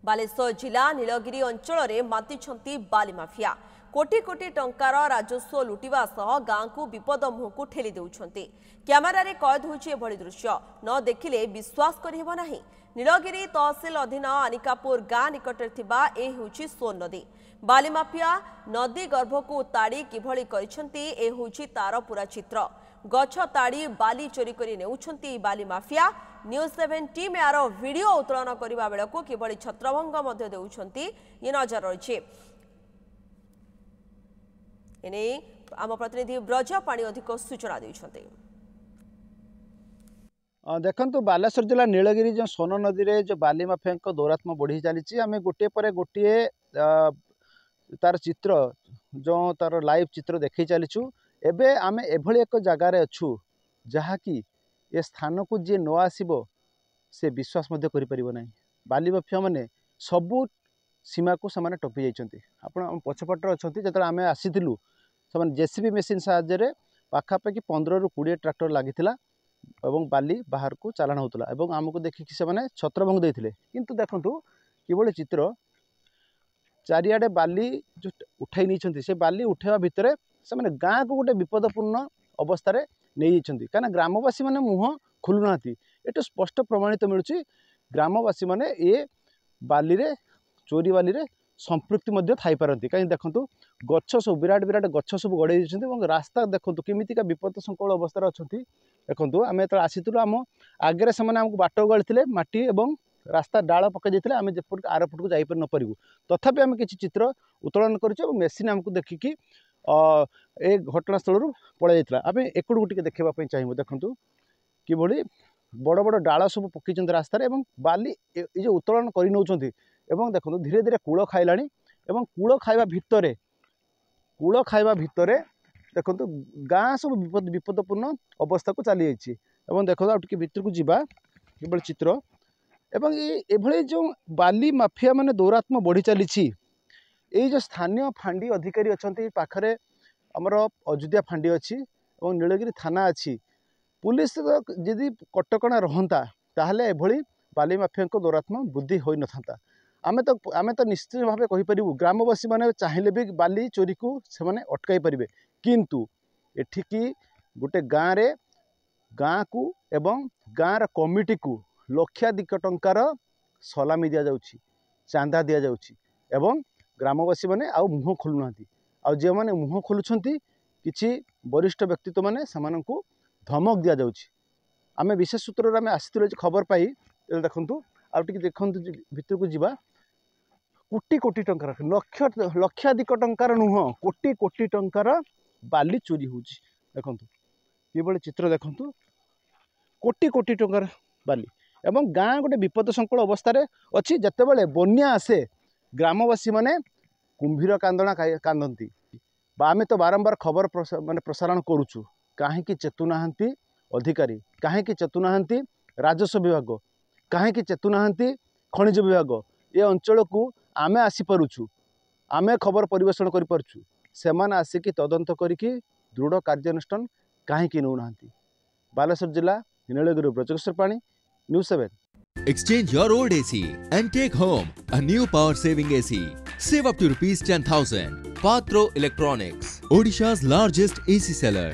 बालेश्वर जिला नीलगिरी अंचल में मातिछंती बाली माफिया कोटी कोटी टंकार राजस्व लुटिवा सह गाँ को विपद मुह को ठेली देउछंती। क्यामेरारे कैद होइछि एभଳି दृश्य न देखिले विश्वास करिहेब नाही। नीलगिरी तहसिल अधीन आनिकापुर गाँ निकटरे थिबा ए होइछि सोन नदी। बाली माफिया नदी गर्भ को ताड़ी किभଳି करिसंती ए होइछि तार पूरा चित्र। गछ ताड़ी बाली चोरी करी नेउछंती बाली माफिया। न्यूज 7 टीम यार वीडियो उत्तोलन करबा बेलको किभଳି छत्रभंग मध्य देउछंती ये नजर रहिछि। एने आम प्रतिनिधि ब्रज पाणी अधिक सूचना देउछंती। देखंतु बालेश्वर जिला नीलगिरी जो सोन नदी रे जो बाली माफिया दौरात्म बढ़ी चली आम गोटे पर गोटे तार चित्र जो तार लाइव चित्र देखी चलीचु। एबे आम एभली एक जगार अच्छु जहाँकि ए स्थान को जी न आसब से विश्वास करिपरिबो नाही। बाली माफिया माने सबू सीमा को से टपी जाइछंती। आपण पछपटर अछंती जेतले आमे आसीथिलु से जेसीबी मेसीन साहाय्य पाखापाखि 15 ରୁ 20 ट्रैक्टर लागिथिला एवं बाली बाहर को चालाण होतला एवं आमको देखिक से माने छत्रभंग देथिले। किंतु देखंतु किभଳି चित्र चारियाडे बाली जो उठाई नहीं से बाली उठेवा भितर से माने गाँ को गोटे विपदपूर्ण अवस्था नहीं जाइछंती। कारण ग्रामवासी माने मुह खोलुना ये स्पष्ट प्रमाणित मिलूँ। ग्रामवासी माने ए बाली रे चोरी बाली रे संपृक्ति थाई पारती। कहीं देखंतु गछ सब विराट विराट गछ सब गड़े और रास्ता देखंतु केमितिका विपद संकुल अवस्था अच्छा। देखंतु आम जो आसीलु आम आगे से आमको बाट गढ़ी माटी एवं रास्ता डाल पकई जाते आम जपट आर पट को जापर न पारू। तथापि आम किसी चित्र उत्तोलन कर मेसीन आमको देखिकी ए घटनास्थल पलि जाता। आम एकड़ू टे देखापी चाहिए। देखंतु किभଳି बड़ बड़ डाल सब पकई रास्तार एवं बाली ये उत्तोलन कर नौकरी एवं देखो धीरे धीरे कूल खाइलाणी एवं कूल खाइबा भितर देखो गाँ सब विपदपूर्ण अवस्था को चली जाइए। देखो आ भितर को जीवा कि चित्र एवं ये जो बाली माफिया माने दौरात्म बढ़ी चली ये जो स्थानीय फांडी अधिकारी अच्छा पाखरे आमर अयोध्या फांडी अच्छी और नीलगिरी थाना अच्छी पुलिस जदि कटकणा रहंता ताहले एभली बाली माफिया दौरात्म बुद्धि हो न था। आमे तो निश्चित भाव कहीपर ग्रामवासी मैंने चाहिए भी बाली चोरी को से अटकई पारे। किंतु एठिकी गोटे गाँ को एवं गाँर कमिटी को लक्षाधिक टंकार सलामी दि जाउछि चांदा दि जाउछि एवं ग्रामवासी मैंने आउ मुह खोलुना आउ जे मैंने मुह खोलुछंती किछि वरिष्ठ व्यक्तित्व मैंने सेमानंकु धमक दि जाउछि। आमे विशेष सूत्र आम आसी खबर पाई देखंतु आउ टिके देखंतु भितर को जीवा कोटी कोटी टंकार लक्षाधिक टंकार नुह कोटी कोटी टंकार बाली चोरी होउछि। देखंतु किभଳି चित्र देखंतु कोटी कोटी टंकार बाली एवं गाँ गोटे विपद संकुल अवस्था अच्छी। जितेबाला बन्या आसे ग्रामवासी माने कुंभीर कांदना कांदती आम तो बारंबार खबर माने प्रसारण करुचु कहीं चेतुना अधिकारी कहीं चेतुना राजस्व विभाग कहीं चेतुना खनिज विभाग ये अंचल को आमे आसीपरुछु आमे खबर परिवेषण करिपारुछु सेमाने आसिकी तदंत करिकी दृढ़ कार्यानुष्ठान कहीं नौना। बालेश्वर जिला नीलगिरी ब्रजकिशोर पाणी news 7। Exchange your old AC and take home a new power saving AC. Save up to ₹10,000. Patro Electronics, Odisha's largest AC seller.